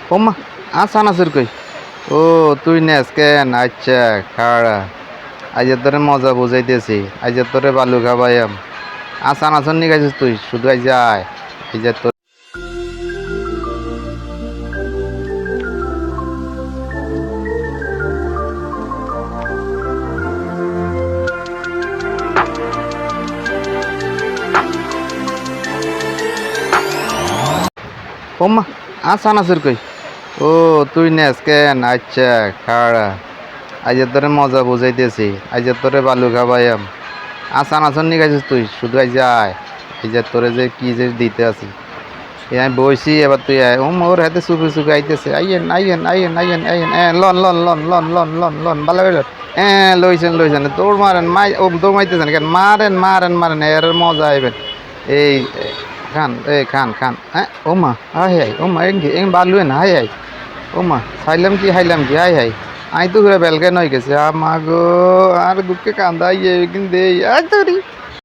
ও মা আনাসুর কই ও তুই নেস কেন আচ্ছা খাড়া আজের তোরে মজা বুঝাইতেছি আজের তোরে বালু খাবাইয়াম আনাসন নিয়ে গেছিস তুই শুধু আই যায় এই যে তোর ও মা আনাসুর কই ও তুই নেস কেন আচ্ছা খাড়া আজের তোরে মজা বুঝাইতেছি আজের তোরে বালু খাবাইয়াম আনাসন নিয়ে গেছিস তুই শুধু আই যায় এই যে তোরে যে কি যে দিতে আছি আমি বসি এবার তুই আয় ও মোর হাতে চুপি চুপি আইতেছে আইয়েন আইয়েন আইয়েন আইয়েন আইয়েন লন লন লন লন লন লন লন ভালো করে লইছেন লইছেন দৌড় মারেন মাই ও দৌড় মাইতেছেন কেন মারেন মারেন মারেন এর মজা আইবেন এই খান এই খান খান হ্যাঁ ও মা হাই হাই ও মা এং বালুয়ে না হাই হাই ও মা খাইলাম কি হাইলাম কি হাই হাই আই তো ঘুরে বেলকে নই গেছে আমা গো আর বুকে কান্দা ইয়ে কিন্তু দেই আই তোরি